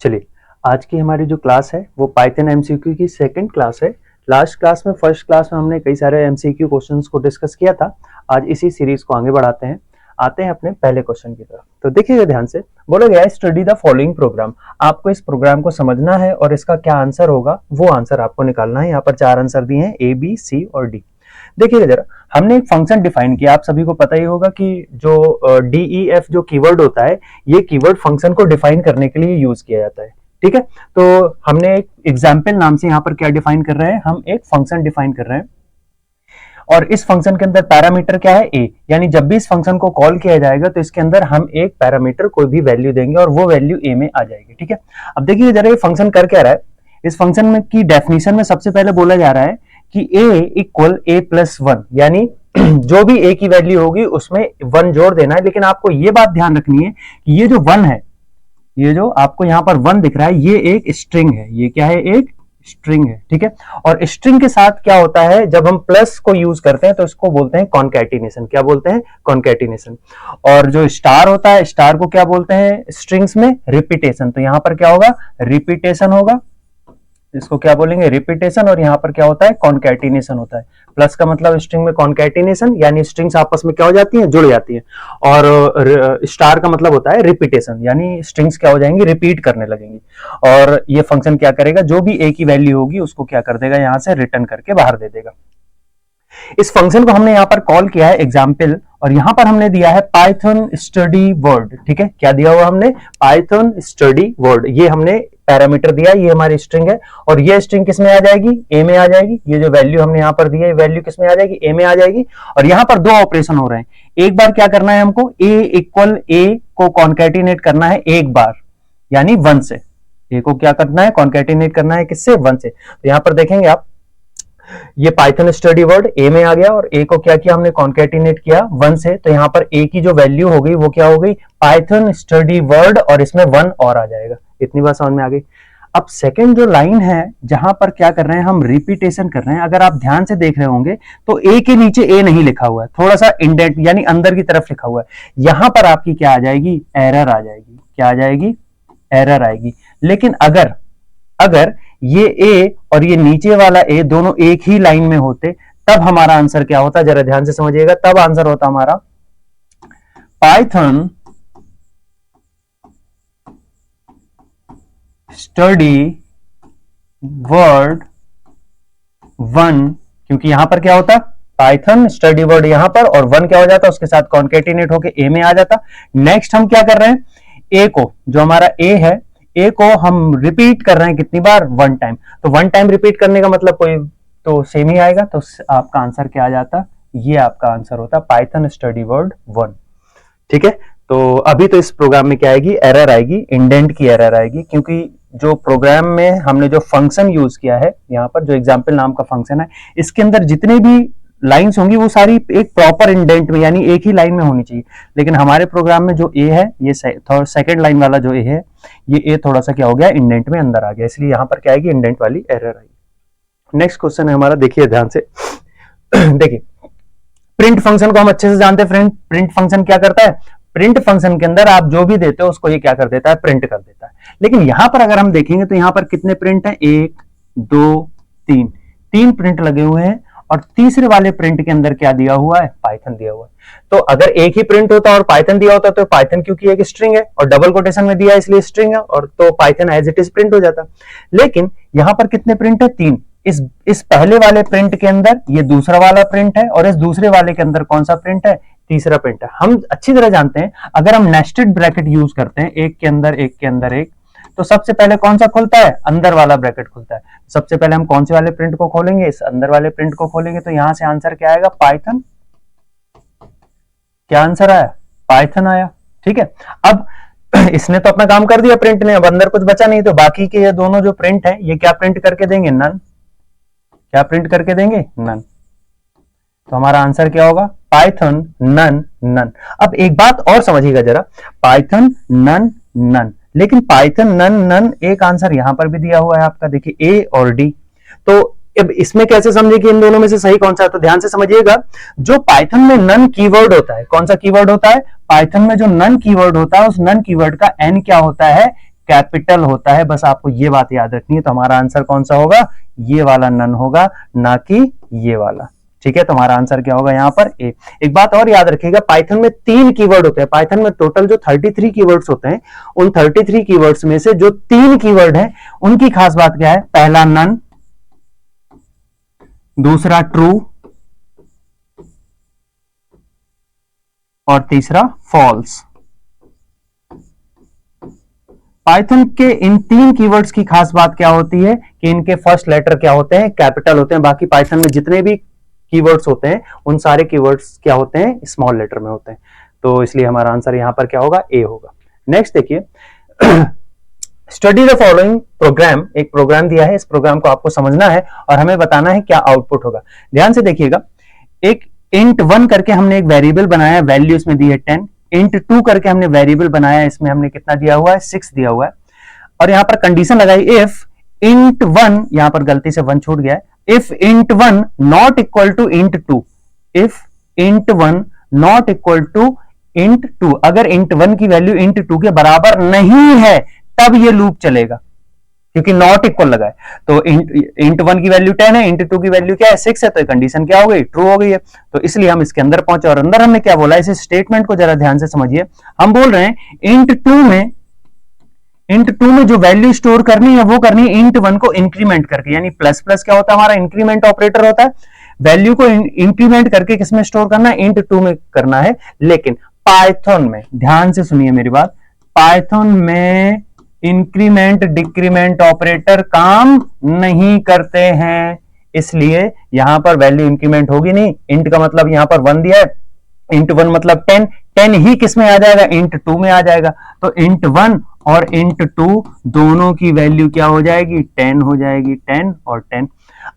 चलिए, आज की हमारी जो क्लास है वो पाइथन एमसीक्यू की सेकंड क्लास है। लास्ट क्लास में फर्स्ट क्लास में हमने कई सारे एमसीक्यू क्वेश्चंस को डिस्कस किया था। आज इसी सीरीज को आगे बढ़ाते हैं, आते हैं अपने पहले क्वेश्चन की तरफ। तो देखिएगा ध्यान से, बोला गया है स्टडी द फॉलोइंग प्रोग्राम। आपको इस प्रोग्राम को समझना है और इसका क्या आंसर होगा वो आंसर आपको निकालना है। यहाँ पर 4 आंसर दिए हैं, ए बी सी और डी। देखिएगा जरा, हमने एक फंक्शन डिफाइन किया। आप सभी को पता ही होगा कि जो DEF जो कीवर्ड होता है, ये कीवर्ड फंक्शन को डिफाइन करने के लिए यूज किया जाता है। ठीक है, तो हमने एक एग्जाम्पल नाम से यहाँ पर क्या डिफाइन कर रहे हैं, हम एक फंक्शन डिफाइन कर रहे हैं और इस फंक्शन के अंदर पैरामीटर क्या है, ए। यानी जब भी इस फंक्शन को कॉल किया जाएगा तो इसके अंदर हम एक पैरामीटर कोई भी वैल्यू देंगे और वो वैल्यू ए में आ जाएगी। ठीक है, अब देखिए जरा ये फंक्शन कर क्या रहा है। इस फंक्शन में की डेफिनेशन में सबसे पहले बोला जा रहा है कि a इक्वल a प्लस 1, यानी जो भी a की वैल्यू होगी उसमें 1 जोड़ देना है। लेकिन आपको ये बात ध्यान रखनी है कि ये जो 1 है, ये जो आपको यहां पर 1 दिख रहा है, ये एक स्ट्रिंग है। ये क्या है, एक स्ट्रिंग है। ठीक है, और स्ट्रिंग के साथ क्या होता है, जब हम प्लस को यूज करते हैं तो इसको बोलते हैं कॉन्कैटिनेशन। क्या बोलते हैं, कॉन्कैटिनेशन। और जो स्टार होता है, स्टार को क्या बोलते हैं स्ट्रिंग्स में, रिपीटेशन। तो यहां पर क्या होगा, रिपीटेशन होगा, इसको क्या बोलेंगे, रिपीटेशन। और यहाँ पर क्या होता है, कॉन्कैटिनेशन होता है। प्लस का मतलब स्ट्रिंग में कॉन्कैटिनेशन, यानी स्ट्रिंग्स आपस में क्या हो जाती हैं, जुड़ जाती हैं। और स्टार का मतलब होता है रिपीटेशन, यानी स्ट्रिंग्स क्या हो जाएंगी, रिपीट करने लगेंगी। और ये फंक्शन क्या करेगा, जो भी ए की वैल्यू होगी उसको क्या कर देगा, यहां से रिटर्न करके बाहर दे देगा। इस फंक्शन को हमने यहां पर कॉल किया है एग्जाम्पल, और यहां पर हमने दिया है पाइथन स्टडी वर्ड। ठीक है, क्या दिया हुआ हमने, पाइथन स्टडी वर्ड। ये हमने पैरामीटर दिया, ये हमारी स्ट्रिंग है और ये स्ट्रिंग किस में आ जाएगी, ए में आ जाएगी। ये जो वैल्यू हमने यहां पर दी है, वैल्यू किस में आ जाएगी, ए में आ जाएगी। और यहां पर दो ऑपरेशन हो रहे हैं। एक बार क्या करना है हमको, ए इक्वल ए को कॉन्कैटिनेट करना है एक बार, यानी 1 से। ए को क्या करना है, कॉन्कैटिनेट करना है किससे, 1 से। तो यहां पर देखेंगे आप, ये पाइथन स्टडी वर्ड ए में आ गया और ए को क्या किया हमने, कॉन्कैटिनेट किया 1 से। तो यहां पर ए की जो वैल्यू हो गई वो क्या हो गई, पाइथन स्टडी वर्ड, और इसमें 1 और आ जाएगा। इतनी बात समझ में आ गई। अब सेकंड जो लाइन है, जहां पर क्या कर रहे हैं हम, रिपीटेशन कर रहे हैं। अगर आप ध्यान से देख रहे होंगे तो ए के नीचे ए नहीं लिखा हुआ है, थोड़ा सा इंडेंट यानी अंदर की तरफ लिखा हुआ है। यहां पर आपकी क्या आ जाएगी, एरर आ जाएगी। क्या आ जाएगी, एरर आएगी। लेकिन अगर अगर ये ए और ये नीचे वाला ए दोनों एक ही लाइन में होते, तब हमारा आंसर क्या होता, जरा ध्यान से समझिएगा। तब आंसर होता हमारा पाइथन स्टडी वर्ड 1, क्योंकि यहां पर क्या होता, पाइथन स्टडी वर्ड यहां पर, और 1 क्या हो जाता, उसके साथ कॉन्कैटिनेट होके ए में आ जाता। नेक्स्ट हम क्या कर रहे हैं, ए को, जो हमारा ए है, ए को हम रिपीट कर रहे हैं कितनी बार, 1 टाइम। तो 1 टाइम रिपीट करने का मतलब कोई तो सेम ही आएगा। तो आपका आंसर क्या आ जाता, ये आपका आंसर होता पाइथन स्टडी वर्ड 1। ठीक है, तो अभी तो इस प्रोग्राम में क्या आएगी, एरर आएगी, इंडेंट की एरर आएगी, क्योंकि जो प्रोग्राम में हमने जो फंक्शन यूज किया है, यहाँ पर जो एग्जाम्पल नाम का फंक्शन है, इसके अंदर जितने भी लाइंस होंगी वो सारी एक प्रॉपर इंडेंट में, यानी एक ही लाइन में होनी चाहिए। लेकिन हमारे प्रोग्राम में जो ए है, ये सेकंड लाइन वाला जो ए है, ये ए थोड़ा सा क्या हो गया, इंडेंट में अंदर आ गया, इसलिए यहां पर क्या आएगी, इंडेंट वाली एरर आएगी। नेक्स्ट क्वेश्चन है हमारा, देखिए ध्यान से। देखिए, प्रिंट फंक्शन को हम अच्छे से जानते हैं फ्रेंड। प्रिंट फंक्शन क्या करता है, प्रिंट फंक्शन के अंदर आप जो भी देते हो उसको ये क्या कर देता है, प्रिंट कर देता है। लेकिन यहां पर अगर हम देखेंगे तो यहां पर कितने प्रिंट है, 1 2 3 प्रिंट लगे हुए हैं। और तीसरे वाले प्रिंट के अंदर क्या दिया हुआ है, पाइथन दिया हुआ है। तो अगर एक ही प्रिंट होता और पाइथन दिया होता तो पाइथन क्योंकि एक स्ट्रिंग है और डबल कोटेशन में दिया है इसलिए स्ट्रिंग है, और तो Python as it is print हो जाता। लेकिन यहां पर कितने प्रिंट है, 3। इस पहले वाले प्रिंट के अंदर ये दूसरा वाला प्रिंट है और इस दूसरे वाले के अंदर कौन सा प्रिंट है, तीसरा प्रिंट है। हम अच्छी तरह जानते हैं, अगर हम नेस्टेड ब्रैकेट यूज करते हैं, एक के अंदर एक के अंदर एक, तो सबसे पहले कौन सा खुलता है, अंदर वाला ब्रैकेट खुलता है। सबसे पहले हम कौन से वाले प्रिंट को खोलेंगे, इस अंदर वाले प्रिंट को खोलेंगे। तो यहां से आंसर क्या आएगा, पाइथन। क्या आंसर आया, पाइथन आया। ठीक है, अब इसने तो अपना काम कर दिया प्रिंट ने, अब अंदर कुछ बचा नहीं, तो बाकी के ये दोनों जो प्रिंट है ये क्या प्रिंट करके देंगे, नन। क्या प्रिंट करके देंगे, नन। तो हमारा आंसर क्या होगा, पाइथन नन नन। अब एक बात और समझिएगा जरा, पाइथन नन नन, लेकिन पाइथन नन नन एक आंसर यहां पर भी दिया हुआ है आपका, देखिए ए और डी। तो अब इसमें कैसे समझे कि इन दोनों में से सही कौन सा है, तो ध्यान से समझिएगा। जो पाइथन में नन कीवर्ड होता है, कौन सा कीवर्ड होता है, पाइथन में जो नन कीवर्ड होता है, उस नन कीवर्ड का एन क्या होता है, कैपिटल होता है, बस आपको ये बात याद रखनी है। तो हमारा आंसर कौन सा होगा, ये वाला नन होगा, ना कि ये वाला। ठीक है, तो हमारा आंसर क्या होगा यहाँ पर ए। एक बात और याद रखिएगा, पाइथन में 3 कीवर्ड होते हैं। पाइथन में टोटल जो 33 कीवर्ड्स होते हैं, उन 33 कीवर्ड्स में से जो 3 कीवर्ड हैं उनकी खास बात क्या है, पहला नन, दूसरा ट्रू और तीसरा फॉल्स। पाइथन के इन 3 कीवर्ड्स की खास बात क्या होती है कि इनके फर्स्ट लेटर क्या होते हैं, कैपिटल होते हैं। बाकी पाइथन में जितने भी कीवर्ड्स होते हैं उन सारे कीवर्ड्स क्या होते हैं, स्मॉल लेटर में होते हैं। तो इसलिए हमारा आंसर यहां पर क्या होगा, ए होगा। नेक्स्ट देखिए, स्टडी द फॉलोइंग प्रोग्राम। एक प्रोग्राम दिया है, इस प्रोग्राम को आपको समझना है और हमें बताना है क्या आउटपुट होगा। ध्यान से देखिएगा, एक int 1 करके हमने एक वेरिएबल बनाया, वैल्यू इसमें दी है 10। int 2 करके हमने वेरिएबल बनाया, इसमें हमने कितना दिया हुआ है, 6 दिया हुआ है। और यहां पर कंडीशन लगाई, इफ int 1, यहां पर गलती से 1 छूट गया है, if int 1 not equal to int 2, if int 1 not equal to int 2, अगर int 1 की वैल्यू int 2 के बराबर नहीं है तब ये लूप चलेगा, क्योंकि नॉट इक्वल लगा है। तो int 1 की वैल्यू 10 है, int 2 की वैल्यू क्या है, 6 है, तो कंडीशन क्या हो गई, ट्रू हो गई है। तो इसलिए हम इसके अंदर पहुंचे और अंदर हमने क्या बोला, इस स्टेटमेंट को जरा ध्यान से समझिए। हम बोल रहे हैं int 2 में जो वैल्यू स्टोर करनी है वो करनी है int 1 को इंक्रीमेंट करके, यानी प्लस प्लस क्या होता है, हमारा इंक्रीमेंट ऑपरेटर होता है। वैल्यू को इंक्रीमेंट करके किसमें स्टोर करना है, int 2 में करना है। लेकिन पाइथन में, ध्यान से सुनिए मेरी बात, पाइथन में इंक्रीमेंट डिक्रीमेंट ऑपरेटर काम नहीं करते हैं, इसलिए यहां पर वैल्यू इंक्रीमेंट होगी नहीं। int का मतलब यहां पर 1 दिया है, int 1 मतलब 10, 10 ही किस में आ जाएगा, int 2 में आ जाएगा। तो int 1 और int 2 दोनों की वैल्यू क्या हो जाएगी, 10 हो जाएगी, 10 और 10।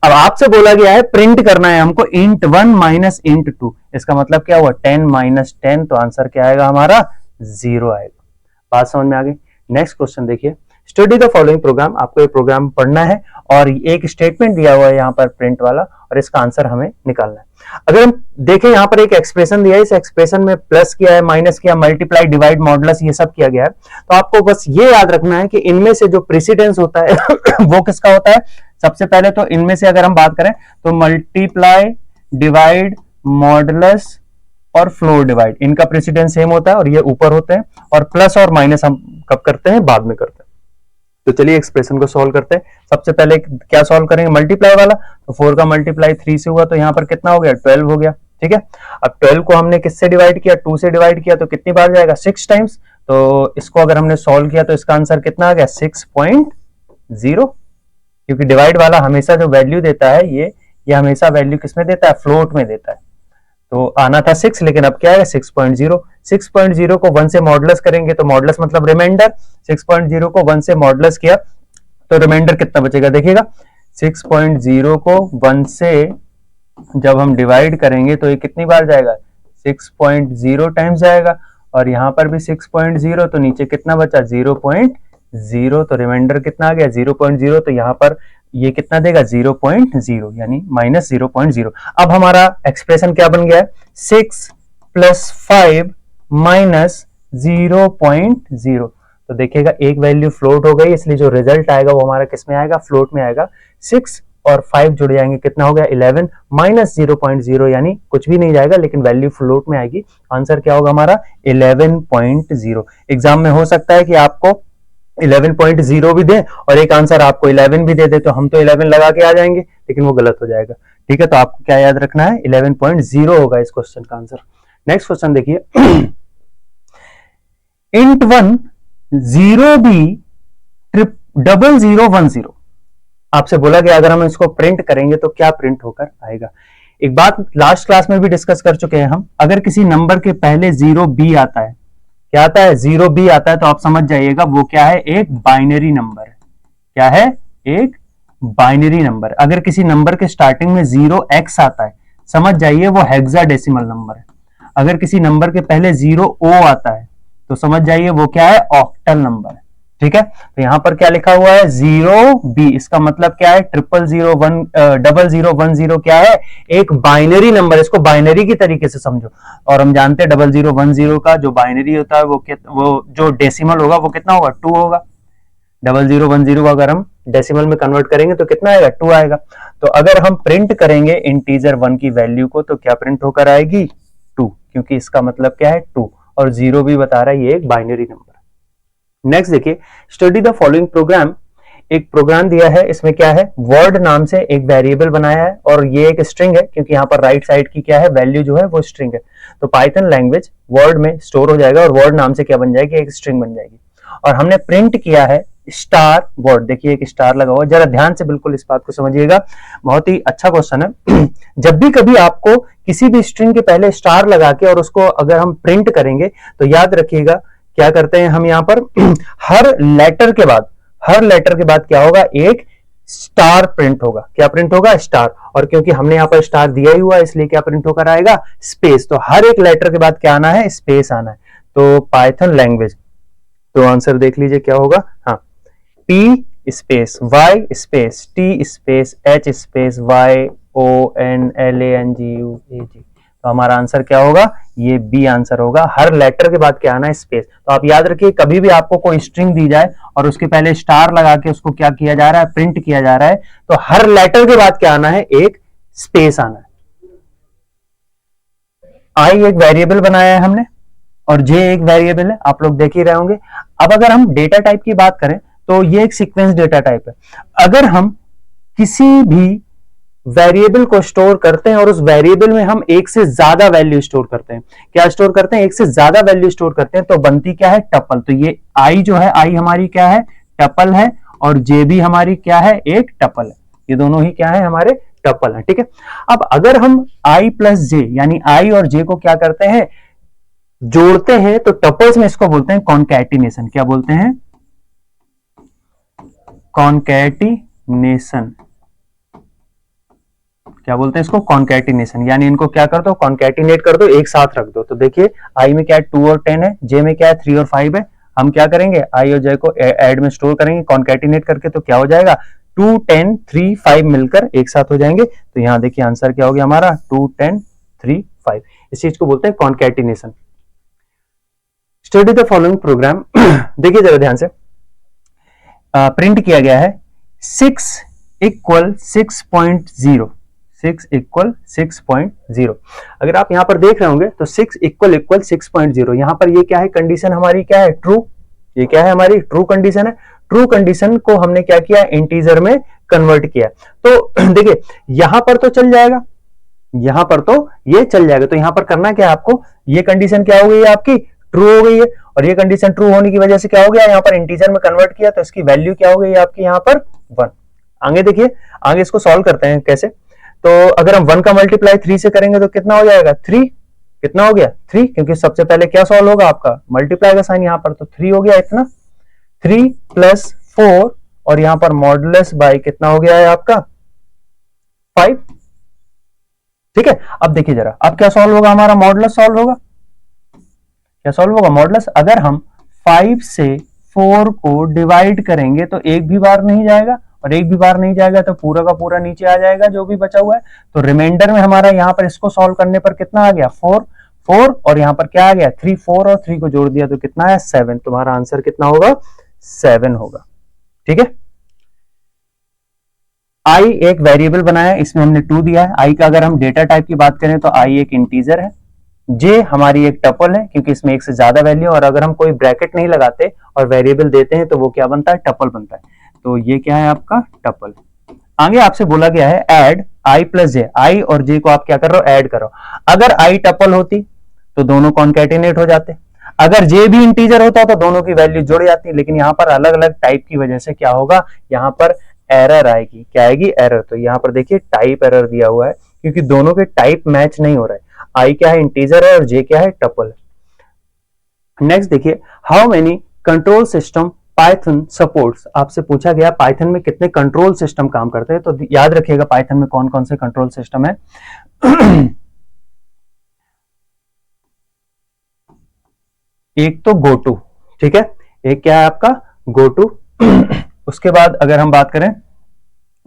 अब आपसे बोला गया है प्रिंट करना है हमको int 1 माइनस int 2, इसका मतलब क्या हुआ, 10 माइनस 10, तो आंसर क्या आएगा हमारा, 0 आएगा। बात समझ में आ गई। नेक्स्ट क्वेश्चन देखिए, स्टडी द फॉलोइंग प्रोग्राम। आपको ये प्रोग्राम पढ़ना है और एक स्टेटमेंट दिया हुआ है यहाँ पर प्रिंट वाला, और इसका आंसर हमें निकालना है। अगर हम देखें यहाँ पर एक एक्सप्रेशन दिया है, इस एक्सप्रेशन में प्लस किया है, माइनस किया, मल्टीप्लाई, डिवाइड, मॉडुलस, ये सब किया गया है। तो आपको बस ये याद रखना है कि इनमें से जो प्रेसिडेंस होता है वो किसका होता है। सबसे पहले तो इनमें से अगर हम बात करें तो मल्टीप्लाई, डिवाइड, मॉडुलस और फ्लोर डिवाइड, इनका प्रेसिडेंस सेम होता है और ये ऊपर होते हैं। और प्लस और माइनस हम कब करते हैं, बाद में करते हैं। तो चलिए एक्सप्रेशन को सॉल्व करते हैं। सबसे पहले क्या सॉल्व करेंगे, मल्टीप्लाई वाला। तो 4 का मल्टीप्लाई 3 से हुआ, तो यहाँ पर कितना हो गया, 12 हो गया। ठीक है, अब 12 को हमने किससे डिवाइड किया, 2 से डिवाइड किया, तो कितनी बार जाएगा, 6 टाइम्स। तो इसको अगर हमने सॉल्व किया तो इसका आंसर कितना आ गया, 6.0, क्योंकि डिवाइड वाला हमेशा जो वैल्यू देता है ये हमेशा वैल्यू किसमें देता है, फ्लोट में देता है। तो आना था 6, लेकिन अब क्या है, 6.0। 6.0 को 1 से मॉडुलस करेंगे, तो मॉडुलस मतलब रिमाइंडर। 6.0 को 1 से मॉडुलस किया तो रिमाइंडर कितना बचेगा, देखिएगा 6.0 को 1 से जब हम डिवाइड करेंगे तो ये कितनी बार जाएगा, 6.0 टाइम्स जाएगा। और यहां पर भी 6.0, तो नीचे कितना बचा, 0.0, तो रिमाइंडर कितना आ गया, 0.0। तो यहां पर ये कितना देगा, 0.0, यानी माइनस 0.0। अब हमारा एक्सप्रेशन क्या बन गया है, 6 + 5 माइनस 0.0। तो देखिएगा एक वैल्यू फ्लोट हो गई, इसलिए जो रिजल्ट आएगा वो हमारा किस में आएगा, फ्लोट में आएगा। 6 और 5 जुड़ जाएंगे, कितना हो गया, 11 माइनस 0.0, यानी कुछ भी नहीं जाएगा, लेकिन वैल्यू फ्लोट में आएगी। आंसर क्या होगा हमारा, 11.0। एग्जाम में हो सकता है कि आपको 11.0 भी दे और एक आंसर आपको 11 भी दे, तो हम तो 11 लगा के आ जाएंगे, लेकिन वो गलत हो जाएगा। ठीक है, तो आपको क्या याद रखना है, 11.0 होगा इस क्वेश्चन का आंसर। नेक्स्ट क्वेश्चन देखिए, int 1 0b 0010। आपसे बोला गया अगर हम इसको प्रिंट करेंगे तो क्या प्रिंट होकर आएगा। एक बात लास्ट क्लास में भी डिस्कस कर चुके हैं हम, अगर किसी नंबर के पहले 0b आता है, क्या आता है, 0b आता है, तो आप समझ जाइएगा वो क्या है, एक बाइनरी नंबर है। क्या है, एक बाइनरी नंबर। अगर किसी नंबर के स्टार्टिंग में 0x आता है, समझ जाइए वो हेक्साडेसिमल नंबर है। अगर किसी नंबर के पहले 0o आता है तो समझ जाइए वो क्या है, ऑक्टल नंबर है। ठीक है, तो यहां पर क्या लिखा हुआ है, 0b, इसका मतलब क्या है, 0010 क्या है, एक बाइनरी नंबर। इसको बाइनरी की तरीके से समझो। और हम जानते हैं 0010 का जो बाइनरी होता है वो जो डेसिमल होगा वो कितना होगा, 2 होगा। 0010 को अगर हम डेसिमल में कन्वर्ट करेंगे तो कितना आएगा, 2 आएगा। तो अगर हम प्रिंट करेंगे इंटीजर 1 की वैल्यू को तो क्या प्रिंट होकर आएगी, 2, क्योंकि इसका मतलब क्या है 2, और 0 भी बता रहा है ये एक बाइनरी नंबर। नेक्स्ट देखिए, स्टडी द फॉलोइंग प्रोग्राम। एक प्रोग्राम दिया है, इसमें क्या है, वर्ड नाम से एक वेरिएबल बनाया है और ये एक स्ट्रिंग है, क्योंकि यहाँ पर राइट साइड की क्या है, वैल्यू जो है वो स्ट्रिंग है। तो पाइथन लैंग्वेज वर्ड में स्टोर हो जाएगा और वर्ड नाम से क्या बन जाएगी, एक स्ट्रिंग बन जाएगी। और हमने प्रिंट किया है स्टार वर्ड, देखिए एक स्टार लगा हुआ, जरा ध्यान से बिल्कुल इस बात को समझिएगा, बहुत ही अच्छा क्वेश्चन है। जब भी कभी आपको किसी भी स्ट्रिंग के पहले स्टार लगा के और उसको अगर हम प्रिंट करेंगे तो याद रखिएगा क्या करते हैं हम यहाँ पर हर लेटर के बाद क्या होगा, एक स्टार प्रिंट होगा। क्या प्रिंट होगा, स्टार। और क्योंकि हमने यहाँ पर स्टार दिया ही हुआ है इसलिए क्या प्रिंट होकर आएगा, स्पेस। तो हर एक लेटर के बाद क्या आना है, स्पेस आना है। तो पाइथन लैंग्वेज, तो आंसर देख लीजिए क्या होगा, हाँ, P space Y space T space H space YONLANGUAG। तो हमारा आंसर क्या होगा, ये बी आंसर होगा। हर लेटर के बाद क्या आना है, स्पेस। तो आप याद रखिए, कभी भी आपको कोई स्ट्रिंग दी जाए और उसके पहले स्टार लगा के उसको क्या किया जा रहा है, प्रिंट किया जा रहा है, तो हर लेटर के बाद क्या आना है, एक स्पेस आना है। आई एक वेरिएबल बनाया है हमने और जे एक वेरिएबल है, आप लोग देख ही रहे होंगे। अब अगर हम डेटा टाइप की बात करें तो ये एक सीक्वेंस डेटा टाइप है। अगर हम किसी भी वेरिएबल को स्टोर करते हैं और उस वेरिएबल में हम एक से ज्यादा वैल्यू स्टोर करते हैं, क्या स्टोर करते हैं, एक से ज्यादा वैल्यू स्टोर करते हैं, तो बनती क्या है, टपल। तो ये आई जो है, आई हमारी क्या है, टपल है, और जे भी हमारी क्या है, एक टपल है। ये दोनों ही क्या है, हमारे टपल है, ठीक है। अब अगर हम आई प्लस जे यानी आई और जे को क्या करते हैं, जोड़ते हैं, तो टपल्स में इसको बोलते हैं कॉन्कैटिनेशन। क्या बोलते हैं, कॉन्कैटिनेशन। क्या बोलते हैं इसको, कॉन्कैटिनेशन। यानी इनको क्या कर दो, कॉन्कैटिनेट कर दो, एक साथ रख दो। तो देखिए आई में क्या है, 2 और 10 है, जे में क्या है, 3 और 5 है। हम क्या करेंगे, आई और जे को ऐड में स्टोर करेंगे कॉन्कैटिनेट करके, तो क्या हो जाएगा, 2 10 3 5 मिलकर एक साथ हो जाएंगे। तो यहां देखिए आंसर क्या हो गया हमारा, 2 10 3 5। इस चीज को बोलते हैं concatenation. Study the following programme. देखिए जरा ध्यान से, प्रिंट किया गया है 6 इक्वल 6.0, 6 इक्वल 6.0। अगर आप यहां पर देख रहे होंगे तो 6 इक्वल 6.0, यहां पर ये क्या है, कंडीशन हमारी क्या है, ट्रू। ये क्या है, हमारी ट्रू कंडीशन है। ट्रू कंडीशन को हमने क्या किया, इंटीजर में कन्वर्ट किया। तो देखिए यहां पर तो चल जाएगा, यहां पर तो ये चल जाएगा। तो यहां पर करना क्या है आपको, ये कंडीशन क्या हो गई है आपकी, ट्रू हो गई है, और ये कंडीशन ट्रू होने की वजह से क्या हो गया, यहाँ पर इंटीजर में कन्वर्ट किया तो इसकी वैल्यू क्या हो गई आपकी यहाँ पर 1। आगे देखिए, आगे इसको सॉल्व करते हैं कैसे। तो अगर हम 1 का मल्टीप्लाई 3 से करेंगे तो कितना हो जाएगा, 3। कितना हो गया, 3, क्योंकि सबसे पहले क्या सॉल्व होगा आपका, मल्टीप्लाई का साइन यहाँ पर, तो 3 हो गया इतना। 3 प्लस 4 और यहाँ पर मॉडुलस बाय कितना हो गया है आपका, 5। ठीक है। अब देखिए जरा, अब क्या सॉल्व होगा, हमारा मॉडुलस सॉल्व होगा। क्या सॉल्व होगा, मॉडुलस। अगर हम 5 से 4 को डिवाइड करेंगे तो एक भी बार नहीं जाएगा, और एक भी बार नहीं जाएगा तो पूरा का पूरा नीचे आ जाएगा जो भी बचा हुआ है। तो रिमाइंडर में हमारा यहाँ पर इसको सॉल्व करने पर कितना आ गया, 4 और यहाँ पर क्या आ गया, 3। 4 और 3 को जोड़ दिया तो कितना है, 7। तुम्हारा आंसर कितना होगा, 7 होगा। ठीक है। आई एक वेरिएबल बनाया, इसमें हमने 2 दिया है। आई का अगर हम डेटा टाइप की बात करें तो आई एक इंटीजर है। जे हमारी एक टपल है, क्योंकि इसमें एक से ज्यादा वैल्यू, और अगर हम कोई ब्रैकेट नहीं लगाते और वेरिएबल देते हैं तो वो क्या बनता है, टपल बनता है। तो ये क्या है आपका, टपल। आगे आपसे बोला गया है ऐड आई प्लस जे, आई और जे को आप क्या कर रहे हो, ऐड करो। अगर आई टपल होती तो दोनों कॉन्कैटिनेट हो जाते, अगर जे भी इंटीजर होता तो दोनों की वैल्यू जुड़ जाती। लेकिन यहाँ पर अलग अलग टाइप की वजह से क्या होगा, यहाँ पर एरर आएगी। क्या आएगी, एरर। तो यहाँ पर देखिए टाइप एरर दिया हुआ है, क्योंकि दोनों के टाइप मैच नहीं हो रहे। आई क्या है, इंटीजर है, और जे क्या है, टपल। नेक्स्ट देखिए, how many control system Python supports. आपसे पूछा गया पाइथन में कितने कंट्रोल सिस्टम काम करते हैं। तो याद रखिएगा पाइथन में कौन कौन से कंट्रोल सिस्टम है। एक तो गोटू, ठीक है, एक क्या है आपका, गोटू। उसके बाद अगर हम बात करें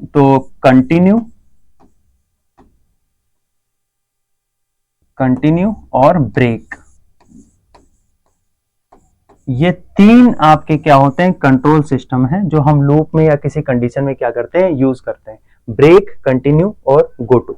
तो कंटिन्यू और ब्रेक। ये तीन आपके क्या होते हैं, कंट्रोल सिस्टम है जो हम लूप में या किसी कंडीशन में क्या करते हैं, यूज करते हैं, ब्रेक, कंटिन्यू और go to.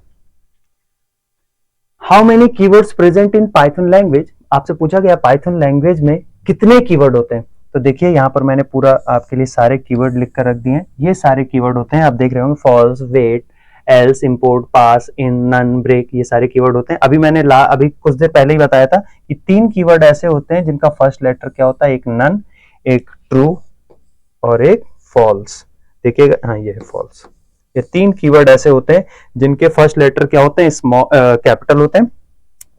How many keywords present in Python language, आपसे पूछा गया पाइथन लैंग्वेज में कितने कीवर्ड होते हैं। तो देखिए यहां पर मैंने पूरा आपके लिए सारे कीवर्ड लिख कर रख दिए हैं। ये सारे कीवर्ड होते हैं, आप देख रहे होंगे, फॉल्स, वेट, एल्स, इंपोर्ट, पास, इन, नन, ब्रेक, ये सारे कीवर्ड होते हैं। अभी मैंने अभी कुछ देर पहले ही बताया था कि तीन कीवर्ड ऐसे होते हैं जिनका फर्स्ट लेटर क्या होता है, एक नन, एक ट्रू और एक फॉल्स। देखिएगा, हाँ ये है फॉल्स। ये तीन कीवर्ड ऐसे होते हैं जिनके फर्स्ट लेटर क्या होते हैं, स्मॉल कैपिटल होते हैं,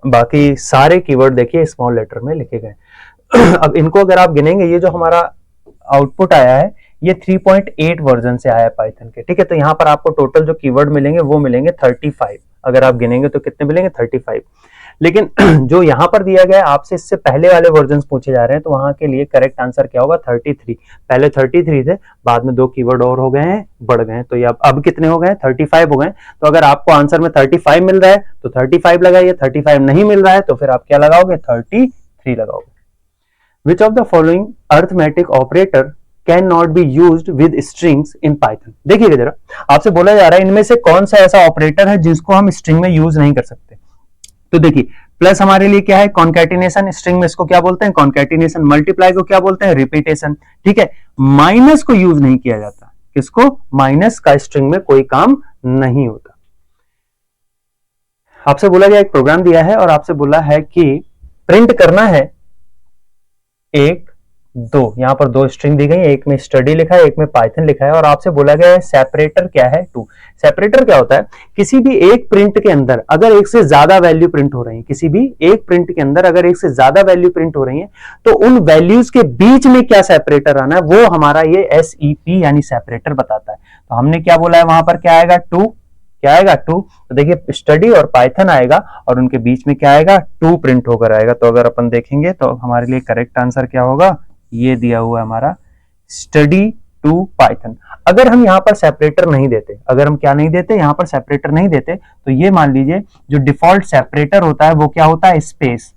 बाकी सारे कीवर्ड देखिए स्मॉल लेटर में लिखे गए। अब इनको अगर आप गिनेंगे, ये जो हमारा आउटपुट आया है ये 3.8 वर्जन से आया है पाइथन के, ठीक है। तो यहाँ पर आपको टोटल जो कीवर्ड मिलेंगे वो मिलेंगे 35। अगर आप गिनेंगे तो कितने मिलेंगे, 35। लेकिन जो यहाँ पर दिया गया है आपसे इससे पहले वाले वर्जन पूछे जा रहे हैं, तो वहां के लिए करेक्ट आंसर क्या होगा, 33। पहले 33 थे, बाद में 2 कीवर्ड और हो गए हैं, बढ़ गए हैं, तो ये अब कितने हो गए, 35 हो गए। तो अगर आपको आंसर में 35 मिल रहा है तो 35 लगाइए, 35 नहीं मिल रहा है तो फिर आप क्या लगाओगे, 33 लगाओगे। Which of the following arithmetic operator cannot be used with strings in Python? देखिएगा जरा, आपसे बोला जा रहा है इनमें से कौन सा ऐसा ऑपरेटर है जिसको हम स्ट्रिंग में यूज नहीं कर सकते। तो देखिए, प्लस हमारे लिए क्या है, कॉन्कैटिनेशन, स्ट्रिंग में इसको क्या बोलते हैं, कॉन्कैटिनेशन। मल्टीप्लाई को क्या बोलते हैं, रिपीटेशन, ठीक है। माइनस को यूज नहीं किया जाता, किसको, माइनस का स्ट्रिंग में कोई काम नहीं होता। आपसे बोला गया एक प्रोग्राम दिया है और आपसे बोला है कि प्रिंट करना है 1, 2, यहां पर 2 स्ट्रिंग दी गई है, एक में स्टडी लिखा है, एक में पाइथन लिखा है, और आपसे बोला गया है सेपरेटर क्या है, 2। सेपरेटर क्या होता है, किसी भी एक प्रिंट के अंदर अगर एक से ज्यादा वैल्यू प्रिंट हो रही है, किसी भी एक प्रिंट के अंदर अगर एक से ज्यादा वैल्यू प्रिंट हो रही है, तो उन वैल्यूज के बीच में क्या सेपरेटर आना है, वो हमारा ये SEP यानी सेपरेटर बताता है। तो हमने क्या बोला है, वहां पर क्या आएगा, 2, क्या आएगा, 2। तो देखिए स्टडी और पाइथन आएगा और उनके बीच में क्या आएगा, 2 प्रिंट होकर आएगा। तो अगर अपन देखेंगे तो हमारे लिए करेक्ट आंसर क्या होगा, ये दिया हुआ है हमारा स्टडी टू पाइथन। अगर हम यहाँ पर सेपरेटर नहीं देते, अगर हम क्या नहीं देते, यहाँ पर सेपरेटर नहीं देते, तो ये मान लीजिए जो डिफॉल्ट सेपरेटर होता है वो क्या होता है, स्पेस।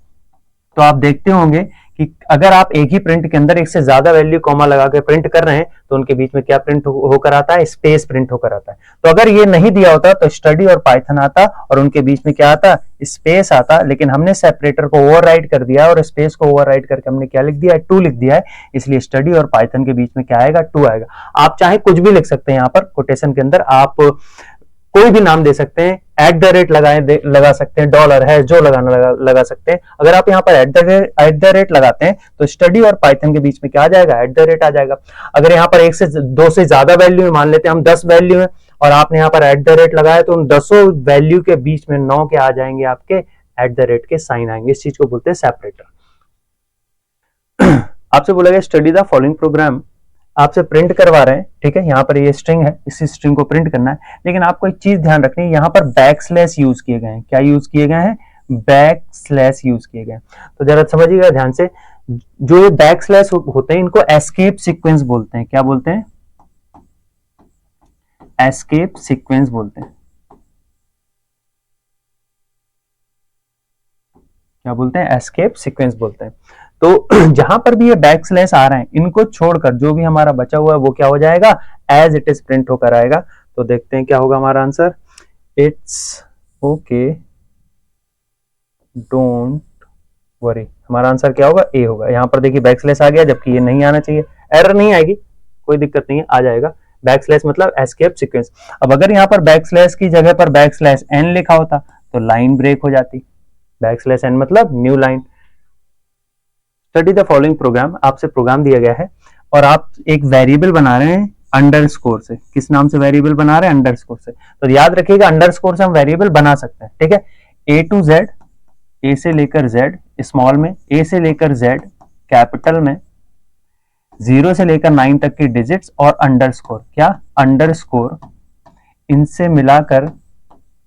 तो आप देखते होंगे कि अगर आप एक ही प्रिंट के अंदर एक से ज्यादा वैल्यू कॉमा लगा के प्रिंट कर रहे हैं तो उनके बीच में क्या प्रिंट होकर आता है, स्पेस प्रिंट होकर आता है। तो अगर ये नहीं दिया होता तो स्टडी और पाइथन आता और उनके बीच में क्या आता, स्पेस आता। लेकिन हमने सेपरेटर को ओवरराइड कर दिया और स्पेस को ओवरराइड करके हमने क्या लिख दिया है, 2 लिख दिया है। इसलिए स्टडी और पाइथन के बीच में क्या आएगा, 2 आएगा। आप चाहे कुछ भी लिख सकते हैं, यहाँ पर कोटेशन के अंदर आप कोई भी नाम दे सकते हैं, @ लगा सकते हैं, डॉलर है जो लगा सकते हैं। अगर आप यहाँ पर @ लगाते हैं तो स्टडी और पाइथन के बीच में क्या आ जाएगा, @ आ जाएगा। अगर यहाँ पर 1 से 2 से ज्यादा वैल्यू मान लेते हैं हम, 10 वैल्यू है और आपने यहाँ पर @ लगाया तो उन 10 वैल्यू के बीच में 9 के आ जाएंगे, आपके @ के साइन आएंगे। इस चीज को बोलते हैं सेपरेटर। आपसे बोला गया स्टडी द फॉलोइंग प्रोग्राम, आपसे प्रिंट करवा रहे हैं, ठीक है। यहाँ पर ये स्ट्रिंग है, इसी स्ट्रिंग को प्रिंट करना है, लेकिन आपको एक चीज ध्यान रखनी है, यहाँ पर बैकस्लैश यूज किए गए हैं। क्या यूज किए गए हैं, बैकस्लैश यूज किए गए हैं। तो जरा समझिएगा ध्यान से, जो ये बैकस्लैश होते हैं इनको एस्केप सीक्वेंस बोलते हैं। क्या बोलते हैं, एस्केप सीक्वेंस बोलते हैं। क्या बोलते हैं, एस्केप सीक्वेंस बोलते हैं। तो जहां पर भी ये बैकस्लैश आ रहे हैं, इनको छोड़कर जो भी हमारा बचा हुआ है वो क्या हो जाएगा, एज इट इज प्रिंट होकर आएगा। तो देखते हैं क्या होगा हमारा answer, it's okay don't worry. हमारा आंसर क्या होगा, ए होगा। यहाँ पर देखिए बैकस्लैश आ गया, जबकि ये नहीं आना चाहिए। एरर नहीं आएगी, कोई दिक्कत नहीं है, आ जाएगा। बैकस्लैश मतलब एस्केप सीक्वेंस। अब अगर यहाँ पर बैकस्लैश की जगह पर बैकस्लैश एन लिखा होता तो लाइन ब्रेक हो जाती। बैकस्लैश एन मतलब new line. Study the following programme, आपसे प्रोग्राम दिया गया है और आप एक वेरिएबल बना रहे हैं अंडरस्कोर से। किस नाम से वेरिएबल बना रहे हैं, अंडरस्कोर से। तो याद रखिएगा अंडरस्कोर से हम वेरिएबल बना सकते हैं, ठीक है। A to Z, ए से लेकर Z स्मॉल में, ए से लेकर Z कैपिटल में, 0 से लेकर 9 तक की डिजिट्स और अंडरस्कोर। क्या, अंडरस्कोर, इनसे मिलाकर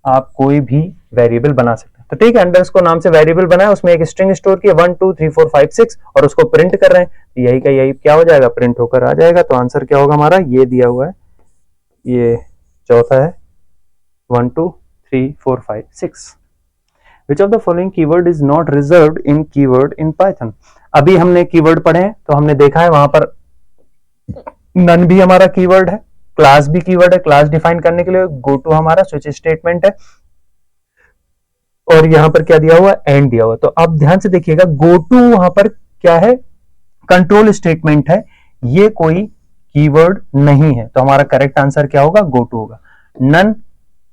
आप कोई भी वेरिएबल बना सकते हैं। तो ठीक है, अंडरस्कोर नाम से वेरिएबल बनाया, उसमें एक स्ट्रिंग स्टोर किया 1 2 3 4 5 6 और उसको प्रिंट कर रहे हैं। तो यही का यही क्या हो जाएगा, प्रिंट होकर आ जाएगा। तो आंसर क्या होगा हमारा, ये दिया हुआ है, ये चौथा है, 1 2 3 4 5 6। Which of the following keyword is not reserved in keyword in Python? अभी हमने कीवर्ड पढ़े हैं तो हमने देखा है वहां पर नन भी हमारा कीवर्ड है, क्लास भी कीवर्ड है। क्लास डिफाइन करने के लिए गो टू हमारा स्विच स्टेटमेंट है, और यहां पर क्या दिया हुआ है, एंड दिया हुआ। तो आप ध्यान से देखिएगा, गो टू वहां पर क्या है, कंट्रोल स्टेटमेंट है, ये कोई कीवर्ड नहीं है। तो हमारा करेक्ट आंसर क्या होगा, गो टू होगा। नन,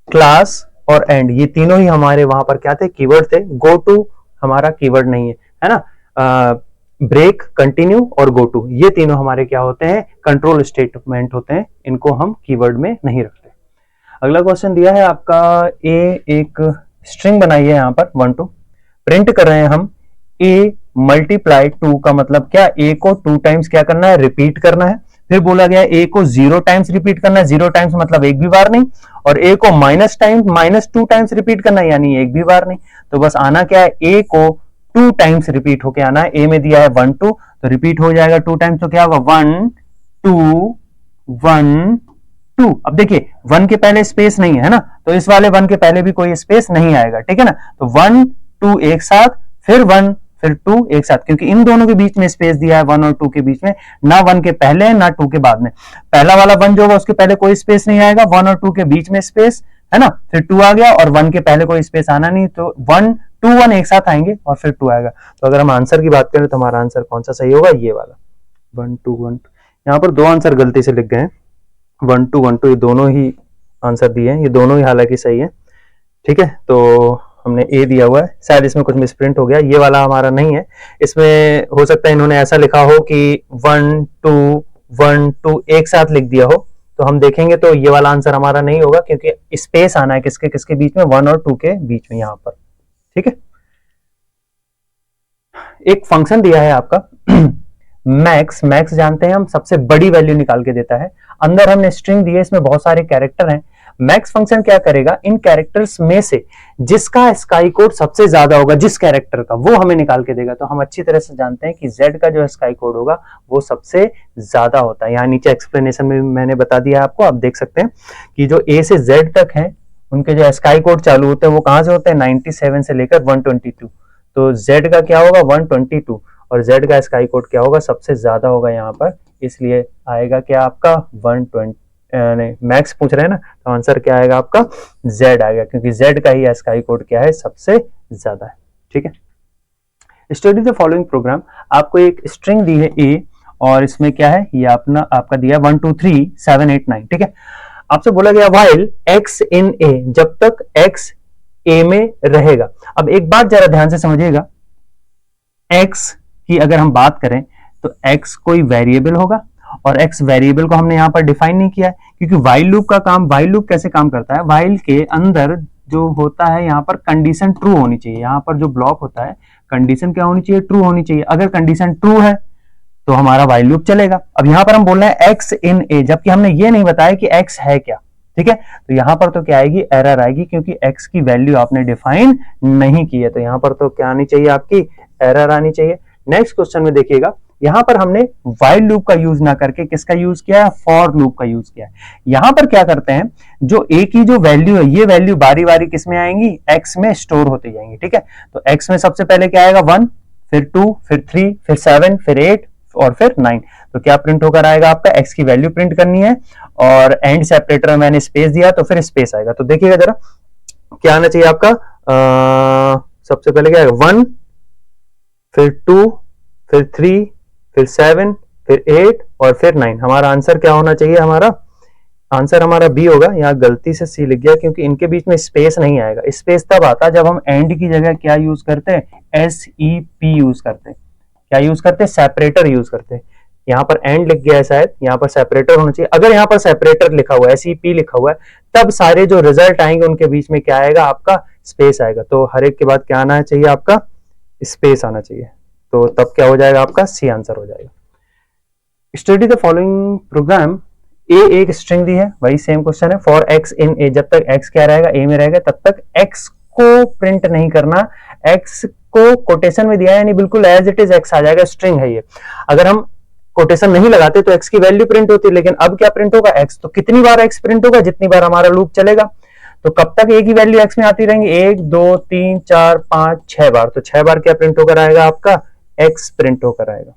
क्लास और एंड, ये तीनों ही हमारे वहां पर क्या थे, कीवर्ड थे। गो टू हमारा कीवर्ड नहीं है ना। ब्रेक, कंटिन्यू और गो टू, ये तीनों हमारे क्या होते हैं, कंट्रोल स्टेटमेंट होते हैं, इनको हम कीवर्ड में नहीं रखते। अगला क्वेश्चन दिया है आपका, एक स्ट्रिंग बनाई है यहाँ पर 1 2, प्रिंट कर रहे हैं हम a मल्टीप्लाई 2 का मतलब क्या, a को 2 टाइम्स क्या करना है, रिपीट करना है। फिर बोला गया a को 0 टाइम्स रिपीट करना है, 0 टाइम्स मतलब एक भी बार नहीं, और a को -2 टाइम्स रिपीट करना है, यानी एक भी बार नहीं। तो बस आना क्या है, a को 2 टाइम्स रिपीट होके आना है। a में दिया है 1 2, तो रिपीट हो जाएगा 2 टाइम्स, तो क्या होगा 1 2 1 2। अब देखिए 1 के पहले स्पेस नहीं है ना, तो इस वाले 1 के पहले भी कोई स्पेस नहीं आएगा, ठीक है ना। तो 1 2 एक साथ, फिर 1 फिर 2 एक साथ, क्योंकि इन दोनों के बीच में स्पेस दिया है 1 और 2 के बीच में, ना 1 के पहले ना 2 के बाद में। पहला वाला 1 जो होगा उसके पहले कोई स्पेस नहीं आएगा, 1 और 2 के बीच में स्पेस है ना, फिर 2 आ गया, और 1 के पहले कोई स्पेस आना नहीं, तो 1 2 1 एक साथ आएंगे और फिर 2 आएगा। तो अगर हम आंसर की बात करें तो हमारा आंसर कौन सा सही होगा, ये वाला 1 2 1 2। यहाँ पर 2 आंसर गलती से लिख गए हैं, 1 2 1 2, ये दोनों ही आंसर दिए हैं, ये दोनों ही हालांकि सही है, ठीक है। तो हमने ए दिया हुआ है, शायद इसमें कुछ मिसप्रिंट हो गया, ये वाला हमारा नहीं है। इसमें हो सकता है इन्होंने ऐसा लिखा हो कि 1 2 1 2 एक साथ लिख दिया हो, तो हम देखेंगे तो ये वाला आंसर हमारा नहीं होगा, क्योंकि स्पेस आना है किसके किसके बीच में, 1 और 2 के बीच में यहाँ पर, ठीक है। एक फंक्शन दिया है आपका मैक्स, मैक्स जानते हैं हम, सबसे बड़ी वैल्यू निकाल के देता है। अंदर हमने स्ट्रिंग दी है, इसमें बहुत सारे कैरेक्टर हैं। मैक्स फंक्शन क्या करेगा, इन कैरेक्टर्स में से जिसका स्काई कोड सबसे ज्यादा होगा, जिस कैरेक्टर का, वो हमें निकाल के देगा। तो हम अच्छी तरह से जानते हैं कि Z का जो स्काई कोड होगा वो सबसे ज्यादा होता है। यहाँ नीचे एक्सप्लेनेशन में मैंने बता दिया आपको, आप देख सकते हैं कि जो A से Z तक है उनके जो स्काई कोड चालू होते हैं वो कहां से होते हैं, 97 से लेकर 122। तो Z का क्या होगा, 122, और Z का स्काई कोड क्या होगा, सबसे ज्यादा होगा यहाँ पर, इसलिए आएगा क्या आपका 120। नहीं, मैक्स पूछ रहे हैं ना, तो आंसर क्या आएगा आपका, Z आएगा, क्योंकि Z का ही स्काई कोड क्या है, सबसे ज्यादा है, ठीक है। स्टडी द फॉलोइंग प्रोग्राम, आपको एक स्ट्रिंग दी है A, और इसमें क्या है, ये अपना आपका दिया 1 2 3 7 8 9, ठीक है। आपसे बोला गया while x in A, जब तक x A में रहेगा। अब एक बात जरा ध्यान से समझिएगा, x की अगर हम बात करें तो x कोई वेरिएबल होगा, और x वेरिएबल को हमने यहां पर डिफाइन नहीं किया है, क्योंकि while लूप का काम, while लूप कैसे काम करता है, while के अंदर जो होता है यहाँ पर कंडीशन ट्रू होनी चाहिए। यहाँ पर जो ब्लॉक होता है कंडीशन क्या होनी चाहिए, ट्रू होनी चाहिए। अगर कंडीशन ट्रू है तो हमारा while लूप चलेगा। अब यहाँ पर हम बोल रहे हैं x in A, जबकि हमने ये नहीं बताया कि x है क्या, ठीक है। तो यहाँ पर तो क्या आएगी, एरर आएगी, क्योंकि x की वैल्यू आपने डिफाइन नहीं की है। तो यहाँ पर तो क्या आनी चाहिए, आपकी एरर आनी चाहिए। नेक्स्ट क्वेश्चन में देखिएगा, यहां पर हमने while लूप का यूज ना करके किसका यूज किया है, फॉर लूप का यूज किया है। यहां पर क्या करते हैं, जो a की जो वैल्यू है, ये वैल्यू बारी बारी किस में आएंगी, x में स्टोर होती जाएंगी, ठीक है। तो x में सबसे पहले क्या आएगा, 1, फिर 2, फिर 3, फिर 7, फिर 8 और फिर 9। तो क्या प्रिंट होकर आएगा, आपका x की वैल्यू प्रिंट करनी है, और एंड सेपरेटर में मैंने स्पेस दिया तो फिर स्पेस आएगा। तो देखिएगा जरा क्या आना चाहिए आपका, सबसे पहले क्या आएगा, 1, फिर 2, फिर 3, फिर 7, फिर 8 और फिर 9। हमारा आंसर क्या होना चाहिए, हमारा आंसर हमारा बी होगा। यहाँ गलती से सी लिख गया, क्योंकि इनके बीच में स्पेस नहीं आएगा। स्पेस तब आता है जब हम एंड की जगह क्या यूज करते हैं, SEP यूज करते हैं। क्या यूज करते हैं, सेपरेटर यूज करते हैं। यहाँ पर एंड लिख गया है, शायद यहाँ पर सेपरेटर होना चाहिए। अगर यहाँ पर सेपरेटर लिखा हुआ है, SEP लिखा हुआ है, तब सारे जो रिजल्ट आएंगे उनके बीच में क्या आएगा, आपका स्पेस आएगा। तो हर एक के बाद क्या आना चाहिए, आपका स्पेस आना चाहिए। तो तब क्या हो जाएगा, आपका सी आंसर हो जाएगा। स्टडी द फॉलोइंग प्रोग्राम, ए एक स्ट्रिंग दी है, वही सेम क्वेश्चन है, फॉर एक्स इन ए, जब तक एक्स क्या रहेगा, ए में रहेगा, तब तक एक्स को प्रिंट नहीं करना। एक्स को कोटेशन में दिया है, यानी बिल्कुल एज इट इज एक्स आ जाएगा, स्ट्रिंग है ये। अगर हम कोटेशन नहीं लगाते तो एक्स की वैल्यू प्रिंट होती है, लेकिन अब क्या प्रिंट होगा, एक्स। तो कितनी बार एक्स प्रिंट होगा, जितनी बार हमारा लूप चलेगा। तो कब तक ए की वैल्यू एक्स में आती रहेंगी, 1 2 3 4 5 6 बार। तो 6 बार क्या प्रिंट होकर आएगा, आपका x प्रिंट होकर आएगा।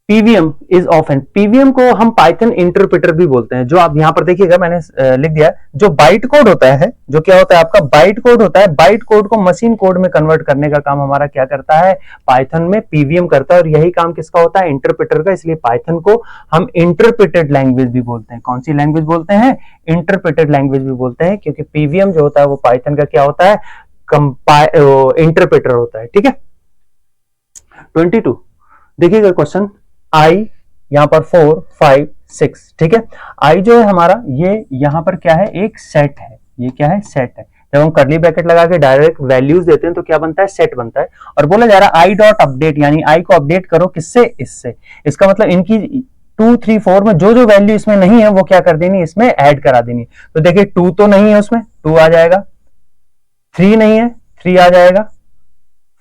पीवीएम इज ऑफन, पीवीएम को हम पाइथन इंटरप्रेटर भी बोलते हैं। जो आप यहां पर देखिएगा मैंने लिख दिया, जो बाइट कोड होता है, जो क्या होता है आपका बाइट कोड होता है, बाइट कोड को मशीन कोड में कन्वर्ट करने का काम हमारा क्या करता है, पाइथन में पीवीएम करता है। और यही काम किसका होता है, इंटरप्रेटर का। इसलिए पाइथन को हम इंटरप्रेटेड लैंग्वेज भी बोलते हैं। कौन सी लैंग्वेज बोलते हैं, इंटरप्रेटेड लैंग्वेज भी बोलते हैं, क्योंकि पीवीएम जो होता है वो पाइथन का क्या होता है, इंटरप्रेटर होता है। ठीक है। 22 देखिएगा क्वेश्चन, आई यहां पर 4 5 6, ठीक है। आई जो है हमारा, ये यहां पर क्या है, एक सेट है। ये क्या है, सेट है। जब हम कर्ली ब्रैकेट लगा के डायरेक्ट वैल्यूज देते हैं तो क्या बनता है, सेट बनता है। और बोला जा रहा है आई डॉट अपडेट, यानी आई को अपडेट करो किससे, इससे। इसका मतलब इनकी 2 3 4 में जो जो वैल्यू इसमें नहीं है वो क्या कर देनी, इसमें ऐड करा देनी। तो देखिए 2 तो नहीं है उसमें, 2 आ जाएगा। 3 नहीं है, 3 आ जाएगा।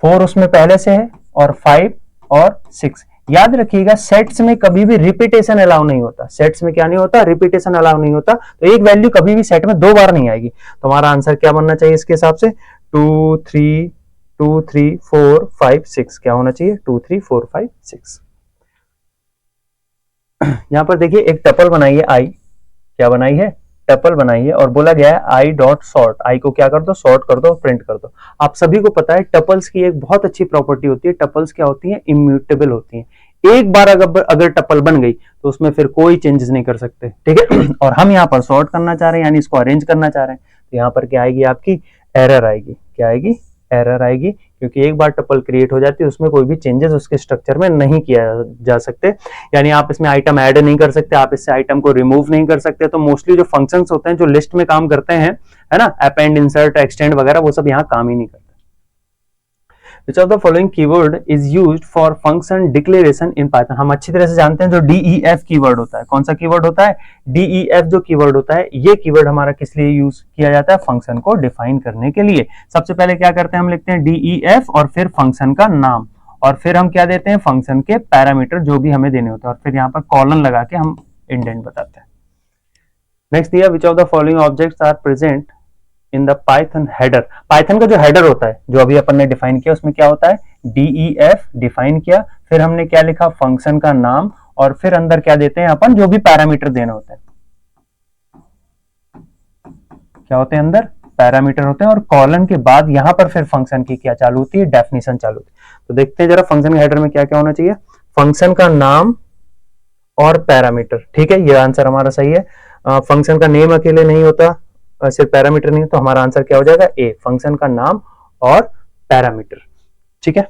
4 उसमें पहले से है, और 5 और 6। याद रखिएगा सेट्स में कभी भी रिपीटेशन अलाउ नहीं होता। सेट्स में क्या नहीं होता, रिपीटेशन अलाउ नहीं होता। तो एक वैल्यू कभी भी सेट में 2 बार नहीं आएगी। तो हमारा आंसर क्या बनना चाहिए इसके हिसाब से, 2 3 4 5 6 क्या होना चाहिए, 2 3 4 5 6। यहां पर देखिए एक टपल बनाई है आई, क्या बनाई है, टपल बनाई है। और बोला गया है आई डॉट सॉर्ट, आई को क्या कर दो, सॉर्ट कर दो, प्रिंट कर दो। आप सभी को पता है टपल्स की एक बहुत अच्छी प्रॉपर्टी होती है, टपल्स क्या होती है, इम्यूटेबल होती है। एक बार अगर टपल बन गई तो उसमें फिर कोई चेंजेस नहीं कर सकते। ठीक है। और हम यहाँ पर सॉर्ट करना चाह रहे हैं, यानी इसको अरेंज करना चाह रहे हैं। तो यहाँ पर क्या आएगी, आपकी एरर आएगी। क्या आएगी, एरर आएगी, क्योंकि एक बार टपल क्रिएट हो जाती है उसमें कोई भी चेंजेस उसके स्ट्रक्चर में नहीं किया जा सकते। यानी आप इसमें आइटम ऐड नहीं कर सकते, आप इससे आइटम को रिमूव नहीं कर सकते। तो मोस्टली जो फंक्शंस होते हैं जो लिस्ट में काम करते हैं, है ना, अपेंड, इंसर्ट, एक्सटेंड वगैरह, वो सब यहाँ काम ही नहीं करते। Which of the following keyword is used for function declaration in Python? हम अच्छी तरह से जानते हैं जो DEF कीवर्ड होता है। कौन सा कीवर्ड होता है, DEF जो कीवर्ड होता है, ये कीवर्ड हमारा किस लिए यूज किया जाता है, फंक्शन को डिफाइन करने के लिए। सबसे पहले क्या करते हैं, हम लिखते हैं DEF और फिर फंक्शन का नाम, और फिर हम क्या देते हैं, फंक्शन के पैरामीटर जो भी हमें देने होते हैं, और फिर यहाँ पर कॉलन लगा के हम इंडेंट बताते हैं। नेक्स्ट दिया, which of the following objects are present in the Python header. Python का जो हेडर होता है, जो अभी अपन ने डिफाइन किया, उसमें क्या होता है, DEF डिफाइन किया, फिर हमने क्या लिखा, फंक्शन का नाम, और फिर अंदर क्या देते हैं अपन, जो भी पैरामीटर देने होते हैं। क्या होते हैं, अंदर पैरामीटर होते हैं, और कॉलन के बाद यहां पर फिर फंक्शन की क्या चालू होती है, डेफिनेशन चालू होती है। तो देखते हैं जरा फंक्शन के हेडर में क्या क्या होना चाहिए, फंक्शन का नाम और पैरामीटर। ठीक है, ये आंसर हमारा सही है। फंक्शन का नेम अकेले नहीं होता, सिर्फ पैरामीटर नहीं, तो हमारा आंसर क्या हो जाएगा, ए, फंक्शन का नाम और पैरामीटर। ठीक है।